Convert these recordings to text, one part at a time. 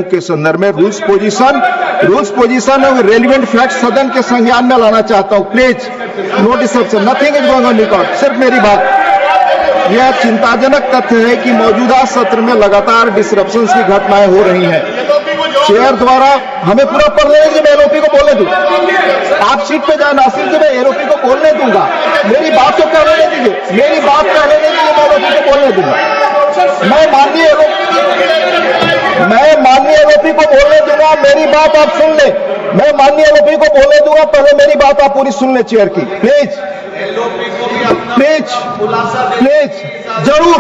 के संदर्भ में रूल्स पोजीशन और रेलिवेंट फैक्ट सदन के संज्ञान में लाना चाहता हूं। Please no disruption, nothing is going on record. सिर्फ मेरी बात। यह चिंताजनक तथ्य है कि मौजूदा सत्र में लगातार डिस्ट्रप्शंस की घटनाएं हो रही हैं। चेयर द्वारा हमें पूरा पढ़ लेने दीजिए, मैं एलओपी को बोलने दूं। आप सीट पे जाए नासिर जी, मैं एलओपी को बोलने दूंगा। मेरी बात तो कहने दीजिए, मेरी बात कहने दीजिए, मैं एलओपी को बोलने दूंगा। मैं माननीय एलओपी को बोलने दूंगा। मेरी बात आप सुन ले। मैं माननीय एलओपी को बोलने दूंगा, पहले मेरी बात आप पूरी सुन ले चेयर की। प्लीज प्लीज प्लीज, जरूर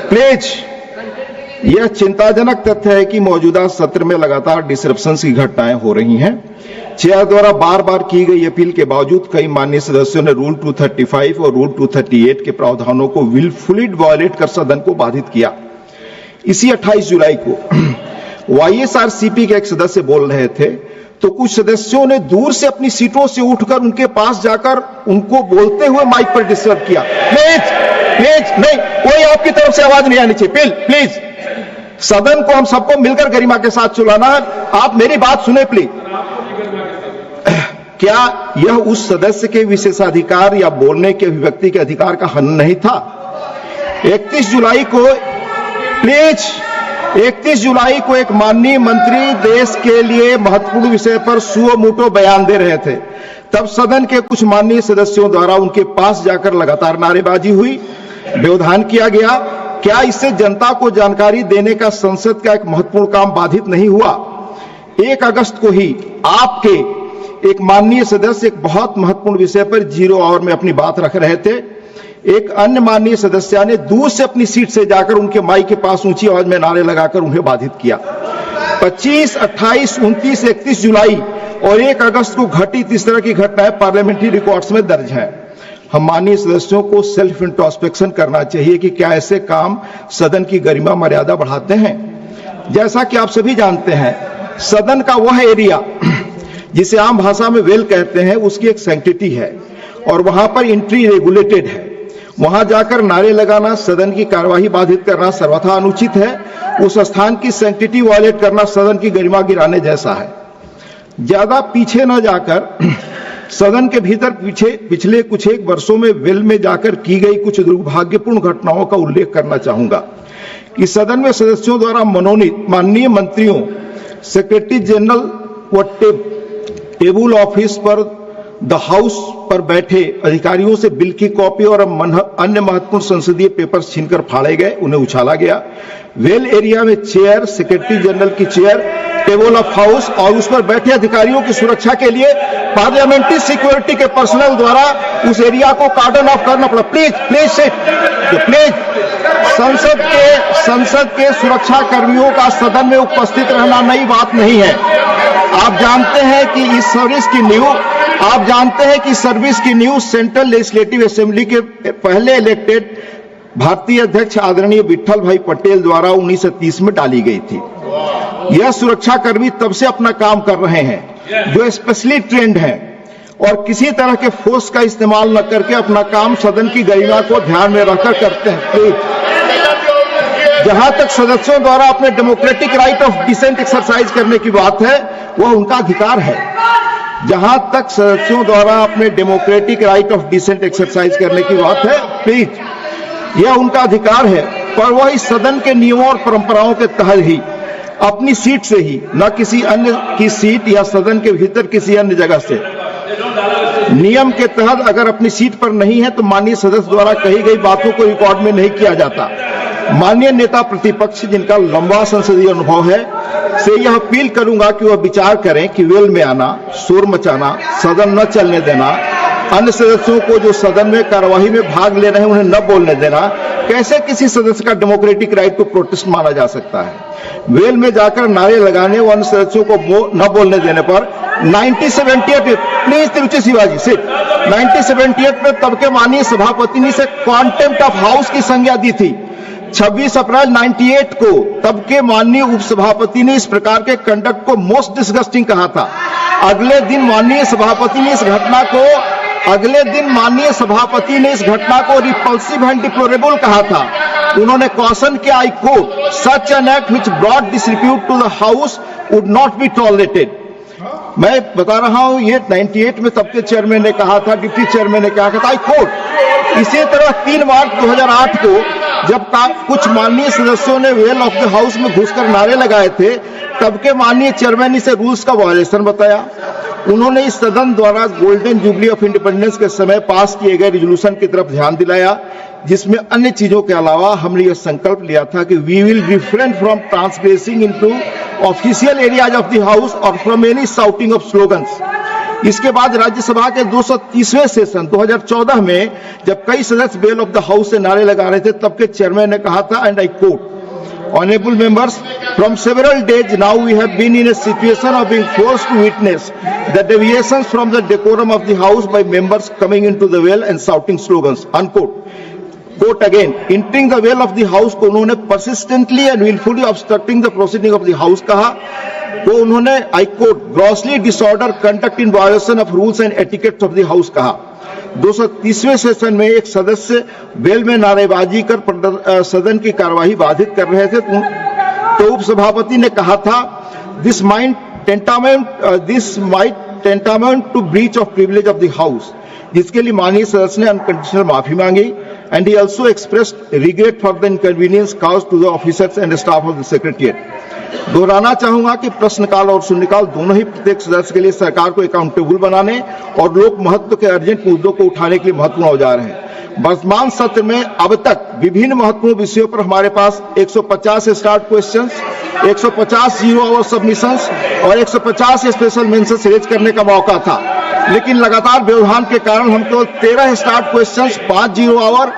प्लीज। यह चिंताजनक तथ्य है कि मौजूदा सत्र में लगातार डिसरप्शंस की घटनाएं हो रही हैं। चेयर द्वारा बार बार की गई अपील के बावजूद कई माननीय सदस्यों ने रूल 235 और रूल 238 के प्रावधानों को विलफुली वायलेट कर सदन को बाधित किया। इसी 28 जुलाई को वाईएसआरसीपी के एक सदस्य बोल रहे थे तो कुछ सदस्यों ने दूर से अपनी सीटों से उठकर उनके पास जाकर उनको बोलते हुए माइक पर डिस्टर्ब किया। प्लीज प्लीज, नहीं, कोई आपकी तरफ से आवाज नहीं आनी चाहिए। प्लीज, सदन को हम सबको मिलकर गरिमा के साथ चलाना है। आप मेरी बात सुने प्लीज। क्या यह उस सदस्य के विशेषाधिकार या बोलने के अभिव्यक्ति के अधिकार का हनन नहीं था? 31 जुलाई को एक माननीय मंत्री देश के लिए महत्वपूर्ण विषय पर सुओ मोटो बयान दे रहे थे। तब सदन के कुछ माननीय सदस्यों द्वारा उनके पास जाकर लगातार नारेबाजी हुई, व्यवधान किया गया। क्या इससे जनता को जानकारी देने का संसद का एक महत्वपूर्ण काम बाधित नहीं हुआ? 1 अगस्त को ही आपके एक माननीय सदस्य एक बहुत महत्वपूर्ण विषय पर 0 आवर में अपनी बात रख रहे थे। एक अन्य माननीय सदस्य ने दूर से अपनी सीट से जाकर उनके माइक के पास ऊंची आवाज में नारे लगाकर उन्हें बाधित किया। 25, 28, 29, 31 जुलाई और 1 अगस्त को घटित इस तरह की घटनाएं पार्लियामेंट्री रिकॉर्ड्स में दर्ज हैं। हम माननीय सदस्यों को सेल्फ इंट्रोस्पेक्शन करना चाहिए कि क्या ऐसे काम सदन की गरिमा मर्यादा बढ़ाते हैं। जैसा कि आप सभी जानते हैं, सदन का वह एरिया जिसे आम भाषा में वेल कहते हैं, उसकी एक सैंक्टिटी है और वहां पर एंट्री रेगुलेटेड है। वहां जाकर नारे लगाना, सदन की कार्यवाही बाधित करना सर्वथा अनुचित है। उस स्थान की सैंक्टिटी वायलेट करना सदन की गरिमा गिराने जैसा है। ज्यादा पीछे न जाकर सदन के भीतर पिछले कुछ एक वर्षों में वेल में जाकर की गई कुछ दुर्भाग्यपूर्ण घटनाओं का उल्लेख करना चाहूंगा कि सदन में सदस्यों द्वारा मनोनीत माननीय मंत्रियों, सेक्रेटरी जनरल व टेबल ऑफिस पर द हाउस पर बैठे अधिकारियों से बिल की कॉपी और अन्य महत्वपूर्ण संसदीय पेपर्स छीनकर फाड़े गए, उन्हें उछाला गया। वेल एरिया में चेयर, सेक्रेटरी जनरल की चेयर, टेबल ऑफ हाउस और उस पर बैठे अधिकारियों की सुरक्षा के लिए पार्लियामेंट्री सिक्योरिटी के पर्सनल द्वारा उस एरिया को कार्डन ऑफ करना पड़ा। प्लीज प्लीज प्लीज, संसद के सुरक्षा कर्मियों का सदन में उपस्थित रहना नई बात नहीं है। आप जानते हैं कि इस सर्विस की न्यू सेंट्रल लेजिस्लेटिव असेंबली के पहले इलेक्टेड भारतीय अध्यक्ष आदरणीय विट्ठल भाई पटेल द्वारा 1930 में डाली गई थी। यह सुरक्षा कर्मी तब से अपना काम कर रहे हैं जो स्पेशली ट्रेंड हैं और किसी तरह के फोर्स का इस्तेमाल न करके अपना काम सदन की गरिमा को ध्यान में रखकर करते हैं। जहां तक सदस्यों द्वारा अपने democratic right of dissent exercise करने की बात है, वह उनका अधिकार है। जहां तक सदस्यों द्वारा अपने democratic right of dissent exercise करने की बात है, प्लीज, यह उनका अधिकार है, पर वह इस सदन के नियमों और परंपराओं के तहत ही अपनी सीट से ही, न किसी अन्य की सीट या सदन के भीतर किसी अन्य जगह से। नियम के तहत अगर अपनी सीट पर नहीं है तो माननीय सदस्य द्वारा कही गई बातों को रिकॉर्ड में नहीं किया जाता। माननीय नेता प्रतिपक्ष जिनका लंबा संसदीय अनुभव है से यह अपील करूंगा कि वह विचार करें कि वेल में आना, शोर मचाना, सदन न चलने देना, अन्य सदस्यों को जो सदन में कार्यवाही में भाग ले रहे हैं उन्हें न बोलने देना, कैसे किसी सदस्य का डेमोक्रेटिक राइट को प्रोटेस्ट माना जा सकता है। वेल में जाकर नारे लगाने व अन्य सदस्यों को न बोलने देने पर 1978 प्लीज तिरुचि शिवाजी से 1978 में तब के माननीय सभापति ने इसे कॉन्टेम्प्ट ऑफ हाउस की संज्ञा दी थी। 26 अप्रैल 98 को तब के माननीय उपसभापति ने इस प्रकार के कंडक्ट को मोस्ट डिसगस्टिंग कहा था। अगले दिन माननीय सभापति ने इस घटना को अगले दिन माननीय सभापति ने इस घटना को रिपल्सिव एंड डिप्लोरेबल कहा था। उन्होंने कॉशन किया, I quote, such an act which brought disrepute to the house would not be tolerated. मैं बता रहा हूं, ये 98 में तब के चेयरमैन ने कहा था, डिप्टी चेयरमैन ने कहा था, आई कोट। इसी तरह 3 मार्च 2008 को जब कुछ माननीय सदस्यों ने वेल ऑफ द हाउस में घुसकर नारे लगाए थे, तब के माननीय चेयरमैन ने इसे रूल्स का वायलेशन बताया। उन्होंने इस सदन द्वारा गोल्डन जुबली ऑफ इंडिपेंडेंस के समय पास किए गए रिजोल्यूशन की तरफ ध्यान दिलाया, जिसमें अन्य चीजों के अलावा हमने यह संकल्प लिया था कि we will refrain from transgressing into official areas of the house और from any shouting of slogans. इसके बाद राज्यसभा के 230वें सेशन 2014 में जब कई सदस्य बेल ऑफ द हाउस से नारे लगा रहे थे, तब के चेयरमैन ने कहा था, and I quote, Honorable members, from several days now we have been in a situation of being forced to witness the deviations from the decorum of the house by members coming into the well and shouting slogans, unquote. Quote again, entering the well of the house को उन्होंने persistently and willfully obstructing the proceeding of the house कहा, तो उन्होंने I quote, grossly disorder conduct in violation of rules and etiquettes of the house कहा। 230वें session में एक सदस्य bell में नारेबाजी कर सदन की कार्यवाही बाधित कर रहे थे, तो उपसभापति ने कहा था, this might tentament to breach of privilege of the house, जिसके लिए माननीय सदस्य ने अनकंडीशनल माफी मांगी। And he also expressed regret for the inconvenience cause to the officers and staff of the secretariat. दोहराना चाहूंगा कि प्रश्नकाल और शून्यकाल दोनों ही प्रत्येक सदस्य के लिए सरकार को अकाउंटेबल बनाने और लोक महत्व के अर्जेंट मुद्दों को उठाने के लिए महत्वपूर्ण औजार हैं। वर्तमान सत्र में अब तक विभिन्न महत्वपूर्ण विषयों पर हमारे पास 150 start questions, 150 zero hour submissions और 150 स्पेशल मेंशंस रेज करने का मौका था, लेकिन लगातार व्यवधान के कारण हम केवल 13 start questions, 5 zero hour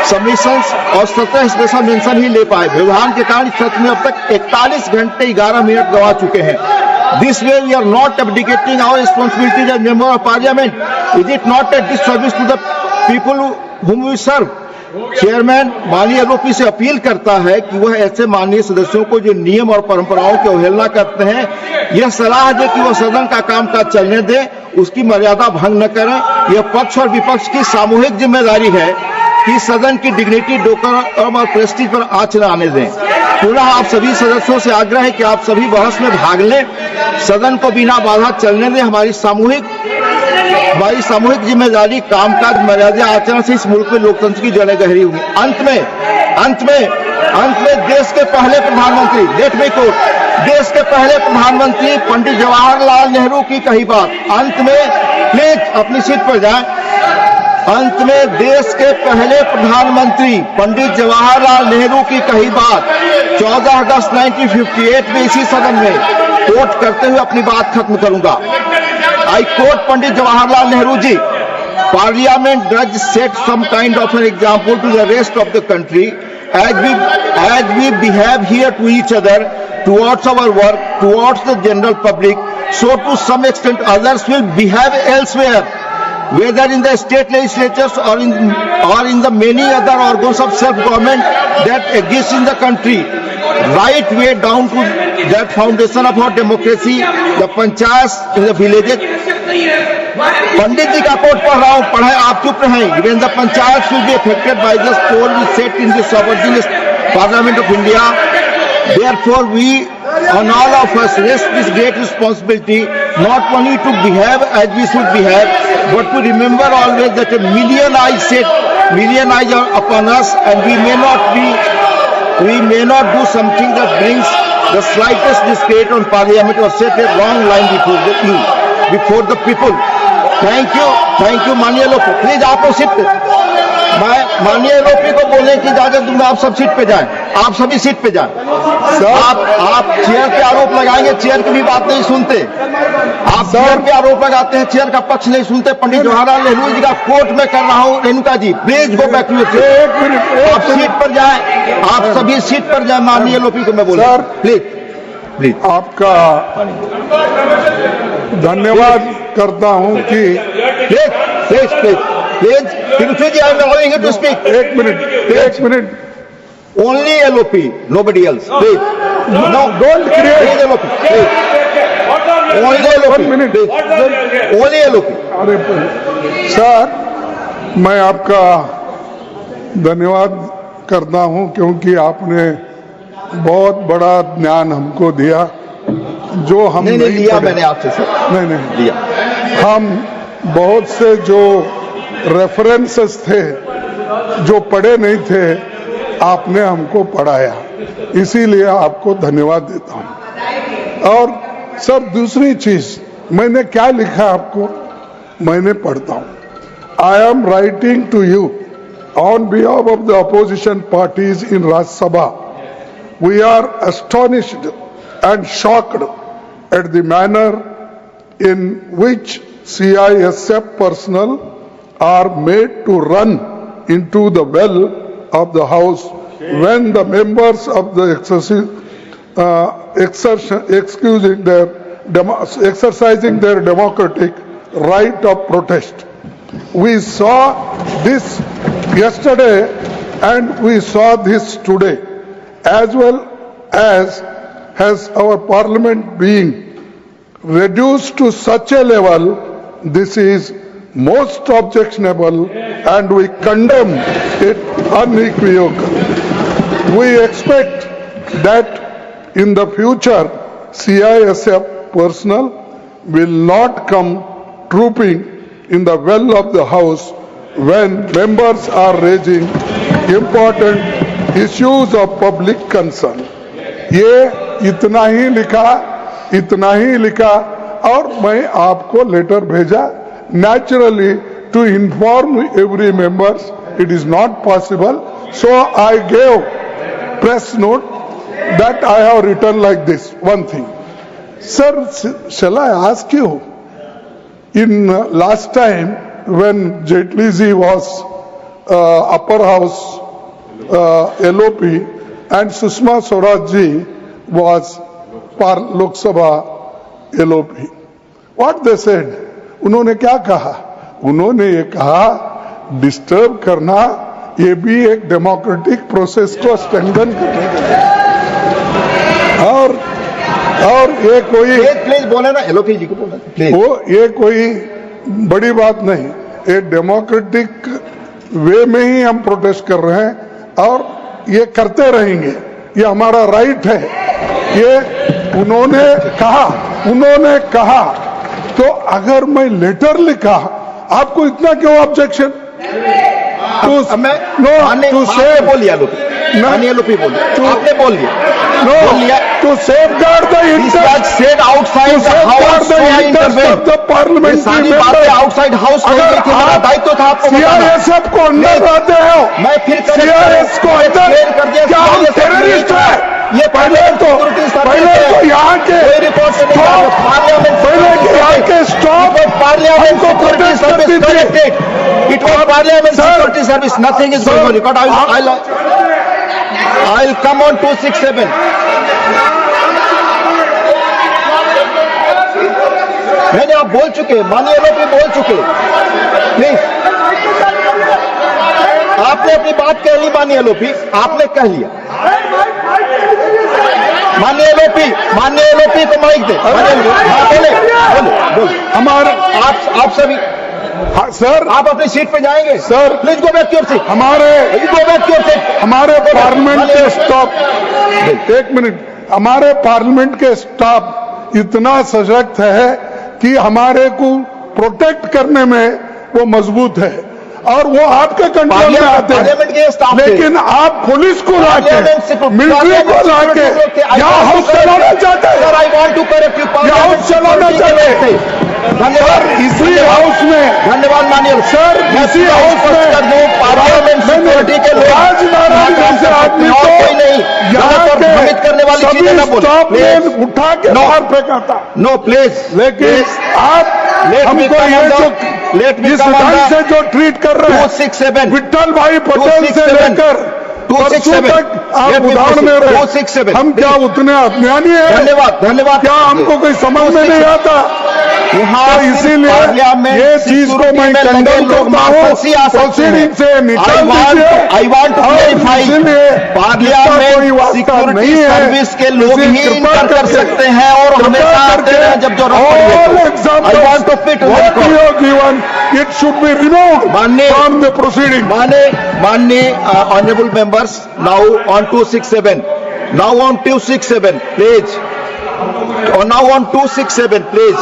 submissions और 17 स्पेशल मेंशन ही ले पाए। व्यवधान के कारण सत्र में अब तक 41 घंटे 11 मिनट गवा चुके हैं। This way we are not abdicating our responsibilities as member of parliament. Is it not a disservice to the people whom we serve? Chairman माननीय आरोपी से अपील करता है कि वह ऐसे माननीय सदस्यों को जो नियम और परंपराओं की अवहेलना करते हैं, यह सलाह दे कि वह सदन का कामकाज चलने दे, उसकी मर्यादा भंग न करें। यह पक्ष और विपक्ष की सामूहिक जिम्मेदारी है कि सदन की डिग्निटी, डेकोरम और प्रेस्टीज पर आंच न आने दें। पुनः आप सभी सदस्यों से आग्रह है कि आप सभी बहस में भाग लें, सदन को बिना बाधा चलने दें। हमारी सामूहिक जिम्मेदारी कामकाज मर्यादा आचरण से इस मुल्क में लोकतंत्र की जड़ें गहरी होंगी। अंत में देश के पहले प्रधानमंत्री, लेट मी कोट, देश के पहले प्रधानमंत्री पंडित जवाहरलाल नेहरू की कही बात, अंत में प्लीज अपनी सीट पर जाएं। अंत में देश के पहले प्रधानमंत्री पंडित जवाहरलाल नेहरू की कही बात 14 अगस्त 1958 में इसी सदन में कोट करते हुए अपनी बात खत्म करूंगा। I quote Pandit Jawaharlal Nehru ji, Parliament does set some kind of an example to the rest of the country as we behave here to each other, towards our work, towards the general public, so to some extent others will behave elsewhere, whether in the state legislatures or in the many other organs of self-government that exist in the country, right way down to that foundation of our democracy, the panchayats in the villages. पंडित जी का coat पढ़ रहा हूं, पढ़े आप चुप रहें। When the panchayats will be affected by this poll we set in the sovereign Parliament of India, therefore we on all of us rests this great responsibility, not only to behave as we should behave, but to remember always that a million eyes are upon us, and we may not do something that brings the slightest discredit on Parliament or set a wrong line before the people. Thank you माननीय लोपी, please आप लोग seat पे, मैं माननीय लोपी को बोलने की इजाजत दूंगा। आप सब सीट पे जाएं, आप सभी सीट पे जाएं। आप चेयर पे आरोप लगाएंगे, चेयर की भी बात नहीं सुनते। आप चेयर पे आरोप लगाते हैं, चेयर का पक्ष नहीं सुनते। पंडित जवाहरलाल नेहरू जी का कोट मैं कर रहा हूं। Renuka ji please go back to chair, आप सीट पर जाएं, आप सभी सीट पर जाएं। माननीय लोपी को मैं बोलूं, प्लीज आपका धन्यवाद करता हूं कि please Tiruchi ji, I am allowing you to speak. एक minute only LOP, nobody else, please. No, don't create LOP, please. Only LOP. 1 minute. Only LOP. अरे सर, मैं आपका धन्यवाद करता हूं क्योंकि आपने बहुत बड़ा ज्ञान हमको दिया जो हम नहीं लिया पढ़े। मैंने आपसे सर। नहीं लिया। हम बहुत से जो रेफरेंसेस थे जो पढ़े नहीं थे आपने हमको पढ़ाया, इसीलिए आपको धन्यवाद देता हूं। और सर दूसरी चीज मैंने क्या लिखा आपको, मैंने पढ़ता हूं। I am writing to you on behalf of the opposition parties in Rajya Sabha. We are astonished and shocked at the manner in which CISF personnel are made to run into the well of the House when the members of the exercising their democratic right of protest. We saw this yesterday and we saw this today, as well as has our parliament being reduced to such a level. This is most objectionable and we condemn it unequivocally. We expect that in the future CISF personnel will not come trooping in the well of the House when members are raising important issues of public concern. ये इतना ही लिखा और मैं आपको letter भेजा। Naturally, to inform every members, it is not possible. So I gave press note that I have written like this. One thing, sir, shall I ask you? In last time when Jaitley ji was upper house LOP and Sushma Swaraj ji was Lok Sabha LOP. What they said? उन्होंने क्या कहा? उन्होंने ये कहा disturb करना ये भी एक डेमोक्रेटिक प्रोसेस को स्ट्रेंथन करने के लिए, और ये कोई प्लीज बोले ना, LOP जी को बोले प्लीज। वो ये कोई बड़ी बात नहीं, ये डेमोक्रेटिक वे में ही हम प्रोटेस्ट कर रहे हैं और ये करते रहेंगे, ये हमारा राइट है। ये उन्होंने कहा तो अगर मैं लेटर लिखा, आपको इतना क्यों ऑब्जेक्शन? टू सेव बोलिए LOP बोलिए, आपने बोल दिया to safeguard the interest said outside the house of the parliament. सारी बातें आउटसाइड हाउस हो गई थी, मेरा दायित्व था आपको बताना। CISF को अंदर लाते हो, मैं फिर CIS को अंदर क्या हम टेररिस्ट है? ये पहले तो यहाँ के stop parliament security service corrected, it was parliament security service, nothing is going on record. I'll come on 267. मैंने आप बोल चुके, माननीय LOP बोल चुके, प्लीज। आपने अपनी बात कह ली माननीय LOP, आपने कह लिया। माननीय LOP को माइक दे। बोले हमारे आप सभी सर, आप अपनी सीट पे जाएंगे sir. Please go back to your seat. हमारे पार्लियामेंट के स्टाफ, एक मिनट, हमारे पार्लियामेंट के स्टाफ इतना सशक्त है कि हमारे को प्रोटेक्ट करने में वो मजबूत है और वो आपके कंट्रोल में आते हैं, लेकिन आप पुलिस को लाके, मिलिट्री को लाके यहाँ हाउस चलाना चाहते हैं। यहाँ हाउस चलाना चाहते हैं। धन्यवाद। इसी हाउस में, धन्यवाद माननीय सर, इसी हाउस में पार्लियामेंट सिक्योरिटी के लोग राजनारायण जैसे आदमी को कोई नहीं यहाँ पर भ्रमित करने वाली चीजें ना बोले। उठा के बाहर फेंका था। नो प्लीज, लेकिन आप हमको ये जो इस ढंग से जो ट्रीट कर रहे हैं, 267 विट्ठल भाई पटेल से लेकर परसों तक आप उदाहरण दे रहे हैं। हम क्या उतने अज्ञानी हैं? धन्यवाद। क्या हमको कोई समझ में नहीं आता? यहाँ तो सिर्फ इसीलिए पार्लियामेंट ये चीज को मैं सिक्योरिटी में लगे कंडम लोग करता हूँ, वापसी आ सकते प्रोसीडिंग से हैं। निकाल दीजिए। I want to और clarify, इसीलिए इसका कोई पार्लियामेंट वास्ता सिक्योरिटी नहीं है। सर्विस के लोग इसी ही कृपा इंटर कर करके- सकते हैं और कृपा हमेशा आते करके हैं जब जरूरत all पड़े। examples I want to fit on what record. you have given, it should be removed माननीय- from the proceeding. माननीय honourable members, now on 267, now on 267 please, और now on 267 please.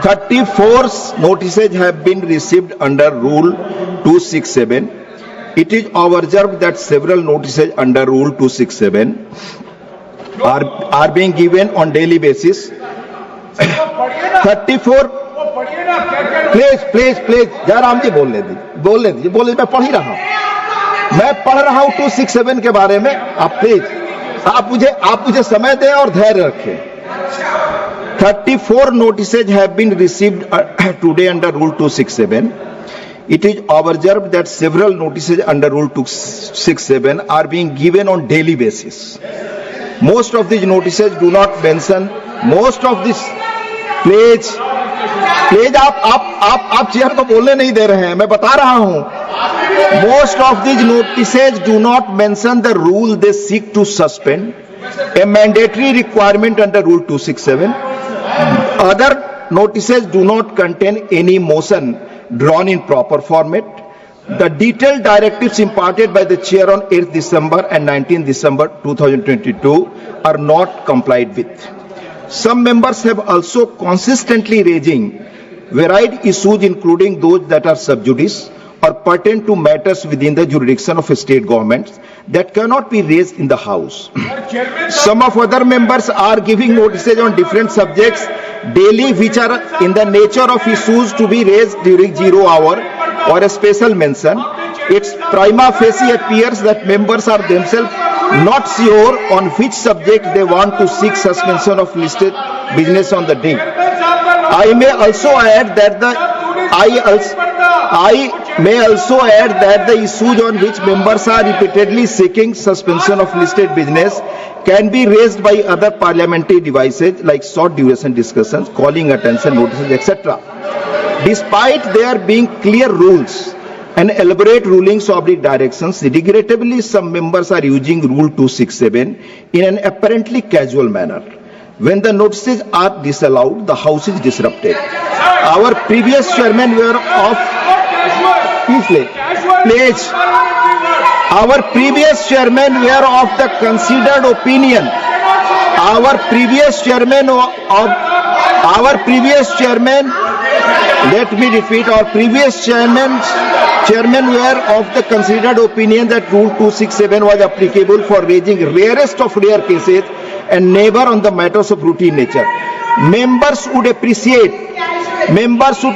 34 notices have been received under Rule 267. It is observed that several notices under Rule 267 are being given on daily basis. 34 please Jairam ji बोलने दीजिए, मैं पढ़ ही रहा हूं, मैं पढ़ रहा हूं 267 के बारे में। आप प्लीज, आप मुझे समय दें और धैर्य रखें। 34 notices have been received today under Rule 267. It is observed that several notices under Rule 267 are being given on daily basis. Most of these notices do not mention, most of this, please आप chair को बोलने नहीं दे रहे हैं, मैं बता रहा हूं। Most of these notices do not mention the rule they seek to suspend, a mandatory requirement under Rule 267. Other notices do not contain any motion drawn in proper format. The detailed directives imparted by the chair on 8th December and 19th December 2022 are not complied with. Some members have also consistently raising varied issues, including those that are sub judice or pertain to matters within the jurisdiction of state governments that cannot be raised in the House. Some of other members are giving notices on different subjects daily, which are in the nature of issues to be raised during 0 hour or a special mention. It's prima facie appears that members are themselves not sure on which subject they want to seek suspension of listed business on the day. I may also add that the issues on which members are repeatedly seeking suspension of listed business can be raised by other parliamentary devices like short duration discussions, calling attention notices, etc. Despite there being clear rules and elaborate rulings or directions, regrettably some members are using Rule 267 in an apparently casual manner. When the notices are disallowed, the House is disrupted. Our previous chairman were of Our previous chairman were of the considered opinion. Let me repeat. Our previous chairman were of the considered opinion that Rule 267 was applicable for raising rarest of rare cases and never on the matters of routine nature. Members would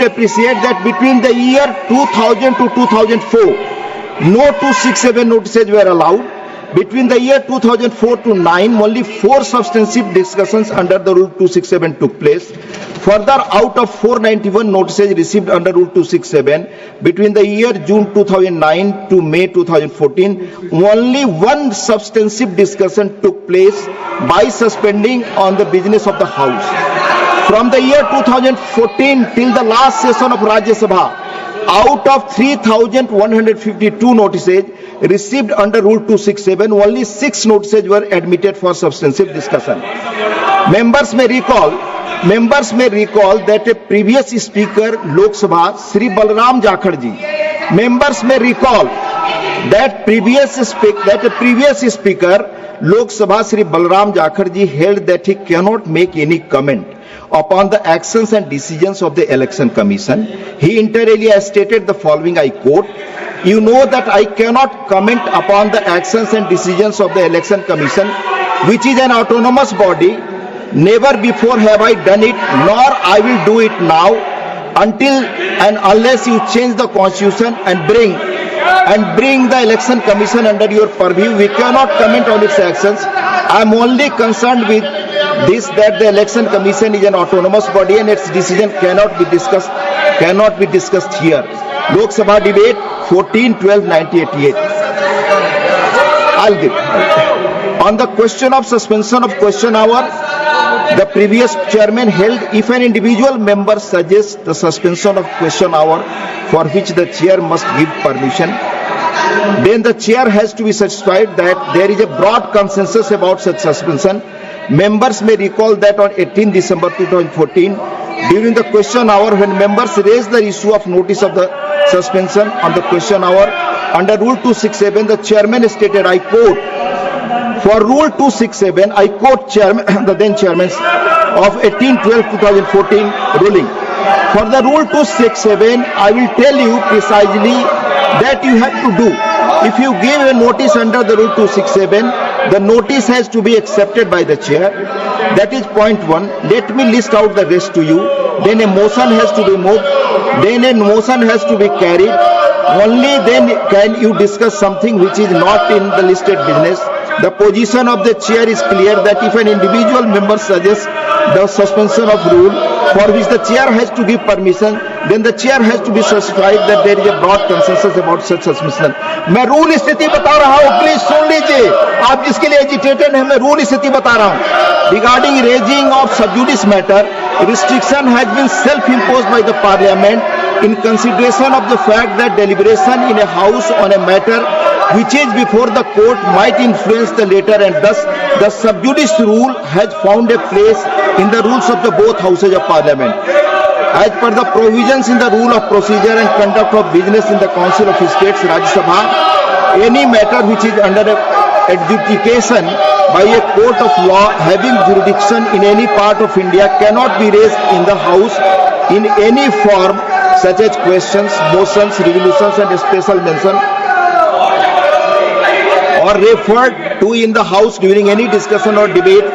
appreciate that between the year 2000 to 2004, no 267 notices were allowed. Between the year 2004 to 9, only 4 substantive discussions under the Rule 267 took place. Further, out of 491 notices received under Rule 267, between the year June 2009 to May 2014, only 1 substantive discussion took place by suspending on the business of the House. From the year 2014 till the last session of Rajya Sabha, out of 3,152 notices received under Rule 267, only 6 notices were admitted for substantive discussion. Members may recall that a previous speaker Lok Sabha, Sri Balram Jakhar ji, members may recall that a previous speaker Lok Sabha, Sri Balram Jakhar ji, held that he cannot make any comment upon the actions and decisions of the Election Commission. He inter alia stated the following, I quote, "You know that I cannot comment upon the actions and decisions of the Election Commission, which is an autonomous body. Never before have I done it, nor I will do it now, until and unless you change the Constitution and bring the Election Commission under your purview. We cannot comment on its actions. I am only concerned with this, that the Election Commission is an autonomous body and its decision cannot be discussed here." Lok Sabha debate 14/12/1988. I'll give. On the question of suspension of question hour, the previous chairman held, if an individual member suggests the suspension of question hour for which the chair must give permission, then the chair has to be satisfied that there is a broad consensus about such suspension. Members may recall that on 18 December 2014, during the question hour, when members raised the issue of notice of the suspension on the question hour under Rule 267, the chairman stated, I quote, for Rule 267, I quote chairman, the then chairman of 18/12/2014 ruling. For the Rule 267, I will tell you precisely that you have to do. If you give a notice under the Rule 267, the notice has to be accepted by the chair. That is point one. Let me list out the rest to you. Then a motion has to be moved. Then a motion has to be carried. Only then can you discuss something which is not in the listed business. The position of the chair is clear that if an individual member suggests the suspension of rule for which the chair has to give permission, then the chair has to be satisfied that there is a broad consensus about such suspension. मैं rule स्थिति बता रहा हूँ, please सुन लीजिए. आप जिसके लिए agitated हैं, मैं रूल स्थिति बता रहा हूँ. Regarding raising of sub judice matter, restriction has been self-imposed by the Parliament in consideration of the fact that deliberation in a house on a matter which is before the court might influence the later, and thus the sub judice rule has found a place in the rules of the both houses of Parliament. As per the provisions in the rule of procedure and conduct of business in the Council of States, Rajya Sabha, any matter which is under adjudication by a court of law having jurisdiction in any part of India cannot be raised in the House in any form such as questions, motions, resolutions and special mention, or referred to in the House during any discussion or debate.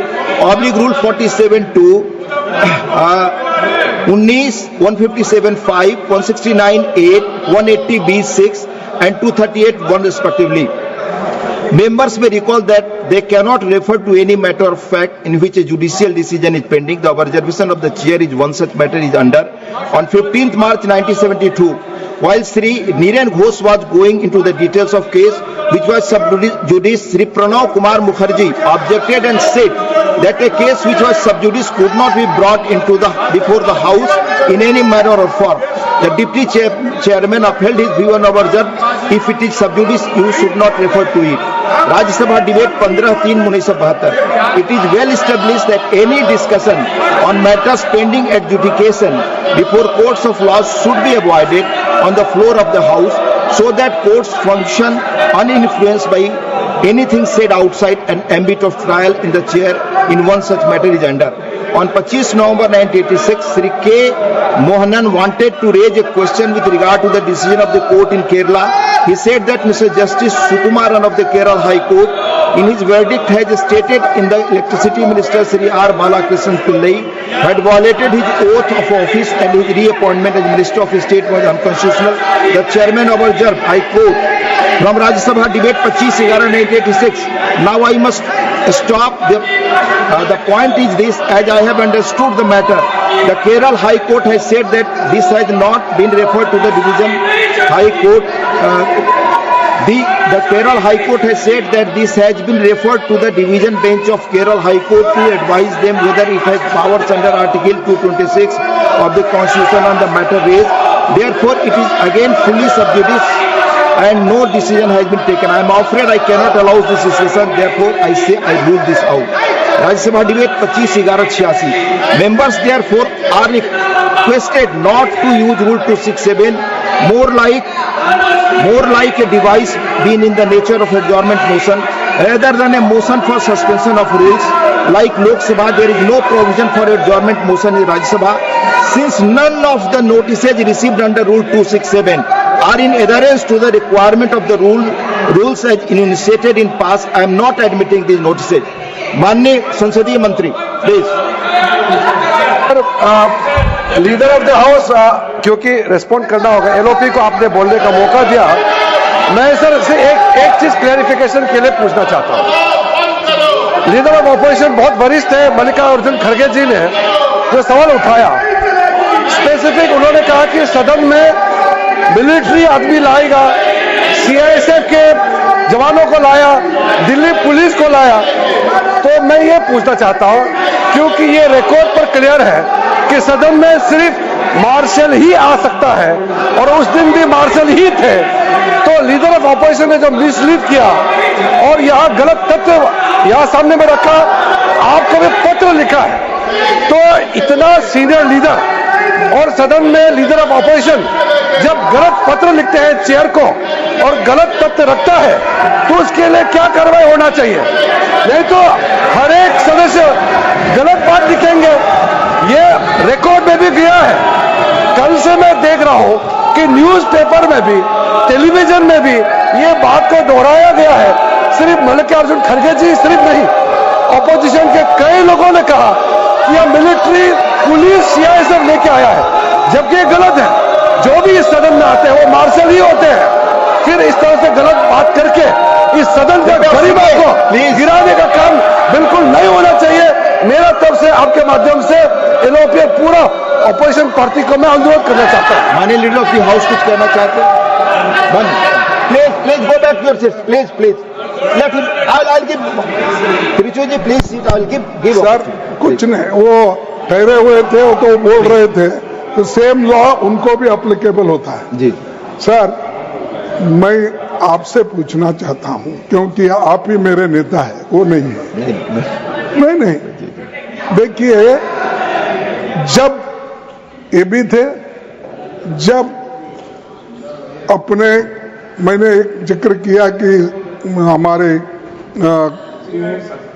Rule 47(2), 157(5), 169(8), 180(b)(6) and 238(1) respectively. Members may recall that they cannot refer to any matter of fact in which a judicial decision is pending. The observation of the chair is one such matter is under. On 15th March 1972, while Sri Niren Ghosh was going into the details of case which was sub judice, Sri Pranav Kumar Mukherjee objected and said that a case which was sub judice could not be brought into before the House in any manner or form. The deputy chairman upheld his view and observed, if it is sub judice, you should not refer to it. Rajya Sabha debate 15/3/1972. It is well established that any discussion on matters pending adjudication before courts of law should be avoided on the floor of the House, so that courts function uninfluenced by anything said outside an ambit of trial in the chair in one such matter is under. On 25 November 1986, Sri K. Mohanan wanted to raise a question with regard to the decision of the court in Kerala. He said that Mr. Justice Sukumaran of the Kerala High Court, in his verdict, has stated in the Electricity Minister Sri R. Balakrishnan Pillai had violated his oath of office and his reappointment as Minister of State was unconstitutional. The chairman observed, I quote, from Rajya Sabha debate 25/11/1986. Now I must stop. The point is this, as I have understood the matter, the Kerala High Court has said that this has not been referred to the Division High Court. The Kerala High Court has said that this has been referred to the Division Bench of Kerala High Court to advise them whether it has powers under Article 226 of the Constitution on the matter raised. Therefore, it is again fully sub judice and no decision has been taken. I am afraid I cannot allow this discussion. Therefore, I say I rule this out. Rajya Sabha debate 25/11/86. Members therefore are requested not to use Rule 267, more like a device being in the nature of adjournment motion rather than a motion for suspension of rules. Like Lok Sabha, there is no provision for adjournment motion in Rajya Sabha. Since none of the notices received under Rule 267 are in adherence to the requirement of the rules as enunciated in past, I am not admitting these notices. माननीय संसदीय मंत्री, please. Leader of the house, क्योंकि respond करना होगा, LOP को आपने बोलने का मौका दिया. मैं सर से एक चीज क्लैरिफिकेशन के लिए पूछना चाहता हूं. लीडर ऑफ ऑपोजिशन बहुत वरिष्ठ है, मल्लिकार्जुन खड़गे जी ने जो सवाल उठाया, स्पेसिफिक उन्होंने कहा कि सदन में मिलिट्री आदमी लाएगा, सीआईएसएफ के जवानों को लाया, दिल्ली पुलिस को लाया. तो मैं ये पूछना चाहता हूं, क्योंकि ये रिकॉर्ड पर क्लियर है कि सदन में सिर्फ मार्शल ही आ सकता है और उस दिन भी मार्शल ही थे। तो लीडर ऑफ ऑपोजिशन ने जो मिसलीड किया और यहाँ गलत तथ्य यहाँ सामने में रखा, आपको भी पत्र लिखा है, तो इतना सीनियर लीडर और सदन में लीडर ऑफ ऑपोजिशन जब गलत पत्र लिखते हैं चेयर को और गलत तथ्य रखता है तो उसके लिए क्या कार्रवाई होना चाहिए। नहीं तो हर एक सदस्य गलत बात लिखेंगे। ये रिकॉर्ड में भी गया है। कल से मैं देख रहा हूं कि न्यूज़पेपर में भी टेलीविजन में भी ये बात को दोहराया गया है। सिर्फ मल्लिकार्जुन खड़गे जी सिर्फ नहीं, ऑपोजिशन के कई लोगों ने कहा कि यह मिलिट्री पुलिस सीआईएसएफ लेके आया है, जबकि ये गलत है। जो भी इस सदन में आते हैं वो मार्शल ही होते हैं। फिर इस तरह से गलत बात करके इस सदन के गरीबों को गिराने का काम बिल्कुल नहीं होना चाहिए। मेरा तरफ से आपके माध्यम से एलओपी पूरा ऑपोजिशन पार्टी को मैं अनुरोध करना चाहता हूं। माननीय लीडर ऑफ द हाउस कुछ कहना चाहते हैं? Please go back your seat, please let him, I'll give Richu ji please seat, I'll give sir कुछ नहीं, वो ठहरे हुए थे, वो तो बोल रहे थे, तो सेम लॉ उनको भी एप्लीकेबल होता है। जी सर मैं आपसे पूछना चाहता हूं, क्योंकि आप ही मेरे नेता है, वो नहीं है। नहीं देखिए, जब ये भी थे, जब अपने मैंने एक जिक्र किया कि हमारे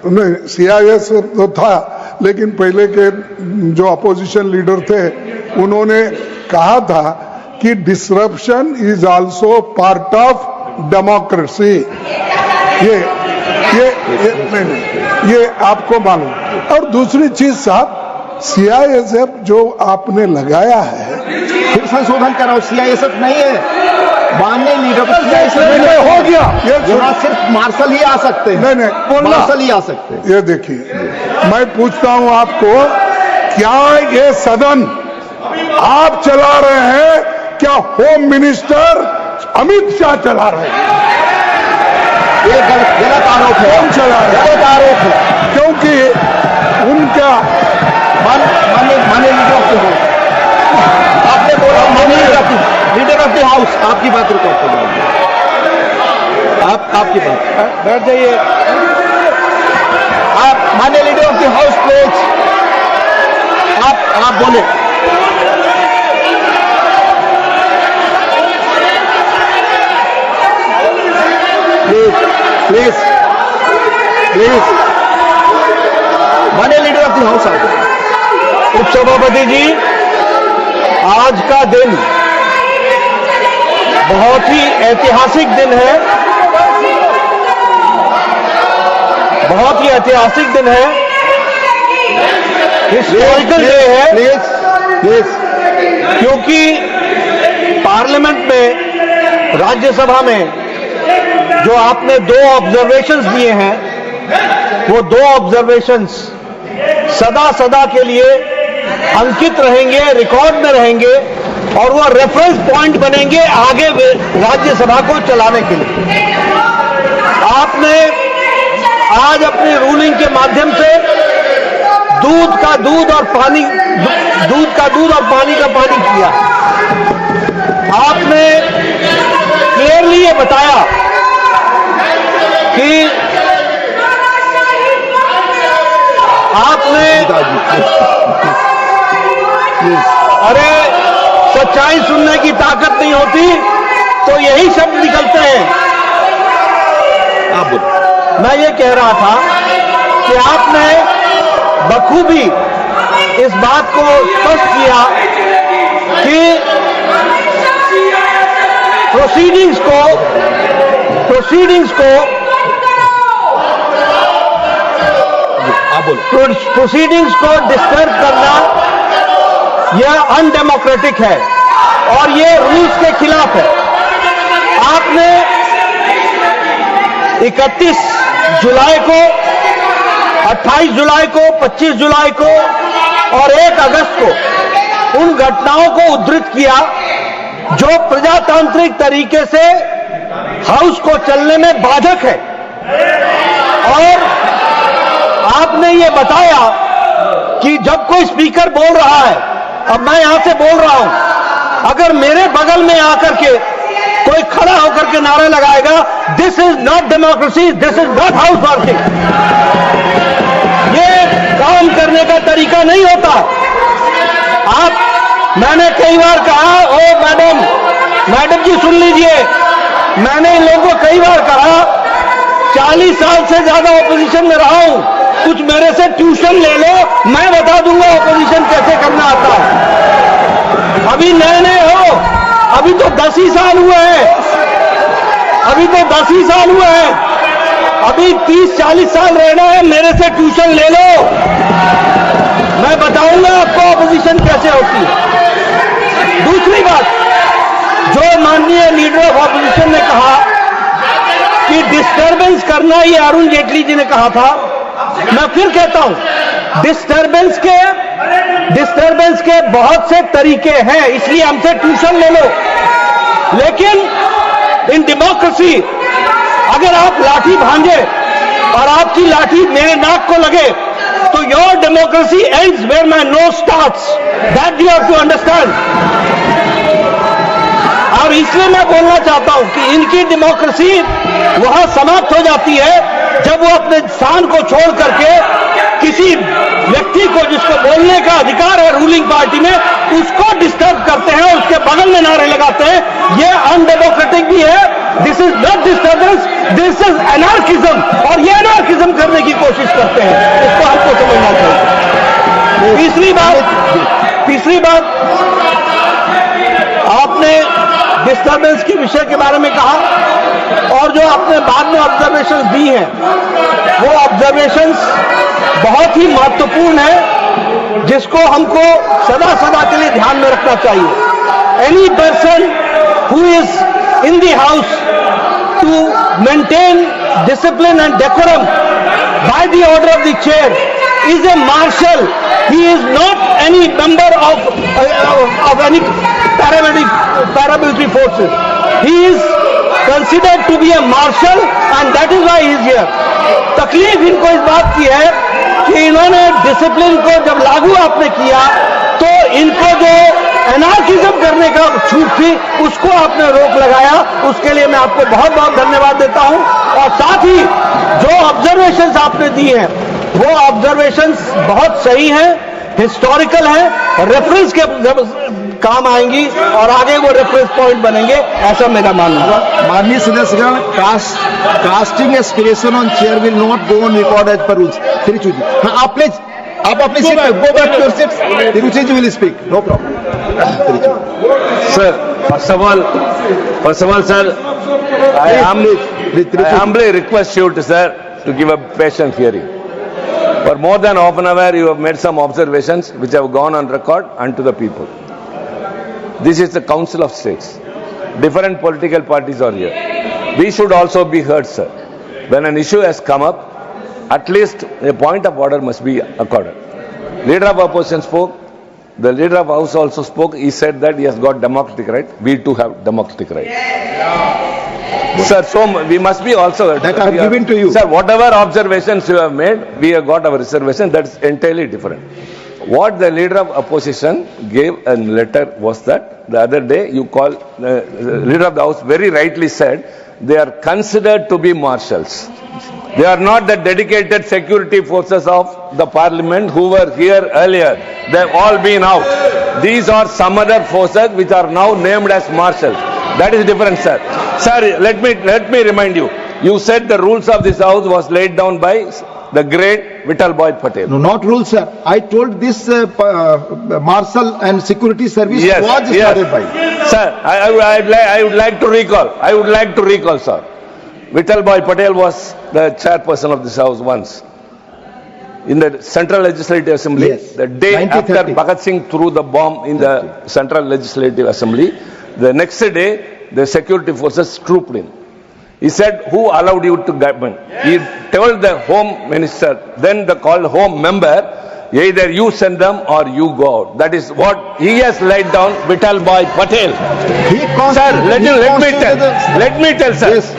नहीं सीआईएस तो था, लेकिन पहले के जो अपोजिशन लीडर थे उन्होंने कहा था कि disruption is also part of democracy. ये आपको मालूम। और दूसरी चीज साहब, सीआईएसएफ जो आपने लगाया है, फिर संशोधन कराओ, सीआईएसएफ नहीं है। माननीय लीडर नहीं हो गया, यहाँ सिर्फ मार्शल ही आ सकते हैं। नहीं मार्शल ही आ सकते हैं। ये देखिए, मैं पूछता हूं आपको, क्या ये सदन आप चला रहे हैं, क्या होम मिनिस्टर अमित शाह चला रहे हैं? ये गलत आरोप है। कौन चला रहे हैं? गलत आरोप है, क्योंकि उनका माननीय लीडर ऑफ द हाउस, आपने बोला माननीय लीडर ऑफ द हाउस, आपकी बात रुको, आपकी बात बैठ जाइए। आप माननीय leader of the house please, आप बोले। प्लीज माननीय लीडर ऑफ द हाउस आप। उपसभापति जी, आज का दिन बहुत ही ऐतिहासिक दिन है, बहुत ही ऐतिहासिक दिन है, हिस्टोरिकल डे है। प्लीज क्योंकि पार्लियामेंट में, राज्यसभा में जो आपने 2 ऑब्जर्वेशंस दिए हैं, वो 2 ऑब्जर्वेशंस सदा के लिए अंकित रहेंगे, रिकॉर्ड में रहेंगे और वो रेफरेंस पॉइंट बनेंगे आगे राज्यसभा को चलाने के लिए। आपने आज अपनी रूलिंग के माध्यम से दूध का दूध और पानी का पानी किया। आपने क्लियरली ये बताया कि आपने, अरे सच्चाई सुनने की ताकत नहीं होती तो यही शब्द निकलते हैं। आप बोलो। मैं ये कह रहा था कि आपने बखूबी इस बात को स्पष्ट किया कि प्रोसीडिंग्स को डिस्टर्ब करना यह अनडेमोक्रेटिक है और यह रूल्स के खिलाफ है। आपने 31 जुलाई को, 28 जुलाई को, 25 जुलाई को और 1 अगस्त को उन घटनाओं को उद्धृत किया जो प्रजातांत्रिक तरीके से हाउस को चलने में बाधक है। और आपने ये बताया कि जब कोई स्पीकर बोल रहा है, अब मैं यहां से बोल रहा हूं, अगर मेरे बगल में आकर के कोई खड़ा होकर के नारा लगाएगा, this is not democracy, this is not house working, ये काम करने का तरीका नहीं होता। मैंने कई बार कहा, ओ मैडम जी सुन लीजिए, मैंने इन लोगों को कई बार कहा, 40 साल से ज्यादा ऑपोजिशन में रहा हूं, कुछ मेरे से ट्यूशन ले लो, मैं बता दूंगा ऑपोजिशन कैसे करना आता है। अभी नए नए हो, अभी तो 10 ही साल हुए हैं, अभी 30-40 साल रहना है, मेरे से ट्यूशन ले लो, मैं बताऊंगा आपको ऑपोजिशन कैसे होती है। दूसरी बात, जो माननीय लीडर ऑफ ऑपोजिशन ने कहा कि डिस्टर्बेंस करना, ये अरुण जेटली जी ने कहा था, मैं फिर कहता हूं, डिस्टर्बेंस के बहुत से तरीके हैं, इसलिए हमसे ट्यूशन ले लो। लेकिन इन डेमोक्रेसी अगर आप लाठी भांजे और आपकी लाठी मेरे नाक को लगे, तो your democracy ends where my nose starts, that you have to understand. और इसलिए मैं बोलना चाहता हूं कि इनकी डेमोक्रेसी वहां समाप्त हो जाती है जब वो अपने स्थान को छोड़ करके किसी व्यक्ति को, जिसको बोलने का अधिकार है रूलिंग पार्टी में, उसको डिस्टर्ब करते हैं और उसके बगल में नारे लगाते हैं। ये अनडेमोक्रेटिक भी है, this is not disturbance, this is anarchism, और ये एनार्किज्म करने की कोशिश करते हैं, इसको हमको समझना चाहिए। तीसरी बात, आपने डिस्टर्बेंस के विषय के बारे में कहा, और जो आपने बाद में ऑब्जर्वेशंस दी हैं, वो ऑब्जर्वेशंस बहुत ही महत्वपूर्ण है, जिसको हमको सदा सदा के लिए ध्यान में रखना चाहिए। Any person who is in the house to maintain discipline and decorum by the order of the chair is a marshal. He is not any member of any paramilitary forces. He is considered to be a marshal and that is why he is here. तकलीफ इनको इस बात की है कि इन्होंने discipline को जब लागू आपने किया तो इनको जो एनार्किज्म करने का छूट थी उसको आपने रोक लगाया, उसके लिए मैं आपको बहुत बहुत धन्यवाद देता हूं। और साथ ही जो ऑब्जर्वेशंस आपने दी हैं वो ऑब्जर्वेशंस बहुत सही हैं, हिस्टोरिकल हैं, रेफरेंस के काम आएंगी और आगे वो रेफरेंस पॉइंट बनेंगे, ऐसा मेरा मानना है। माननीय सदस्यगण, casting aspiration on chair will not go on record as per rules. Tiruchi ji, हाँ आप अपनी सीट पे go back to your seat. Tiruchi ji will speak, no problem. Sir, first of all, sir, I humbly request you, sir, to give a patient hearing. For more than half an hour, you have made some observations which have gone on record and to the people. This is the Council of States. Different political parties are here. We should also be heard, sir. When an issue has come up, at least a point of order must be accorded. Leader of opposition spoke. The leader of house also spoke. He said that he has got democratic right. We too have democratic right. Sir, so we must be also that I have given to you. Sir, whatever observations you have made, we have got our reservation. That's entirely different. What the leader of opposition gave a letter was that the other day you call leader of the house very rightly said they are considered to be marshals. They are not the dedicated security forces of the parliament who were here earlier. They have all been out. These are some other forces which are now named as marshals. That is different, sir. Sir, let me remind you. You said the rules of this house was laid down by the great Vittal Bhoy Patel. No, not rules, sir. I told this marshal and security service Yes, was yes. started by. Sir, I would like to recall, sir. Vittal Bhoy Patel was the chairperson of this house once. In the Central Legislative Assembly, Yes. the day 1930. after Bhagat Singh threw the bomb in the Central Legislative Assembly, the next day the security forces trooped in. He said, who allowed you to govern? He told the home minister, then the called home member, either you send them or you go out. That is what he has laid down, Vittal Bhoy Patel. Sir, let me tell, sir. Yes.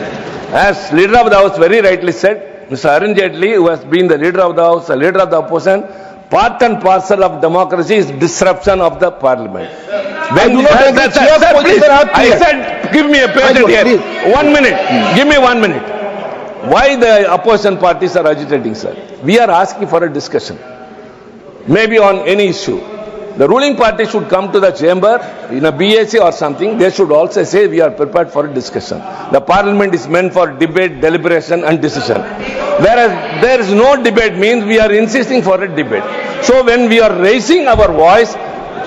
As leader of the house very rightly said, Mr. Arun Jaitley, who has been the leader of the house, the leader of the opposition, part and parcel of democracy is disruption of the parliament. I do not agree. Chair's position are I clear. said, give me a patient Please. here. 1 minute. Give me 1 minute. Why the opposition parties are agitating, sir? We are asking for a discussion. Maybe on any issue. The ruling party should come to the chamber in a BAC or something. They should also say we are prepared for a discussion. The parliament is meant for debate, deliberation and decision. Whereas there is no debate means we are insisting for a debate. So when we are raising our voice,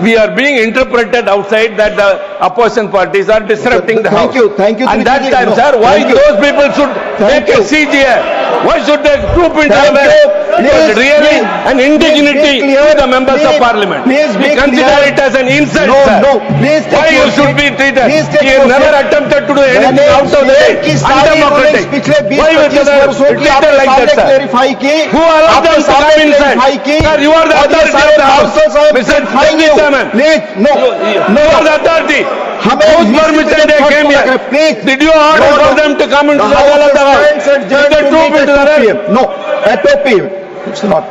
we are being interpreted outside that the opposition parties are disrupting the Thank house. you, thank you, And that Tripati ji. time, No, sir, why thank you. those people should Thank take a you. CGA? Why should they group into Thank the you. It was Please, really please, an indignity please be clear. to the members of Please, parliament. please We be consider clear. it as an insult, No, sir. no, please take Why your you should seat. be treated? Please take He your never seat. attempted to do anything मैंने out of the way. की सारी Undemocratic. rulings पिछले Why you 20-25 वर्षों की आपके treated like सामने that, sir? Clarify की Who allowed आपके them to सामने come inside? क्लेरिफाई की Sir, you are the और ये authority सारे of the house. council साहब Mr. clarifying you. Chairman. Please, no, You are the authority. हमें Whose इसी permission पे they थोड़ा came लग here? रहा है, please. Did you order No, for no. them to come into the The hall of the house? House stands adjourned Did to the troop meet into at the 2 red? p.m. No, at 2 p.m. It's not.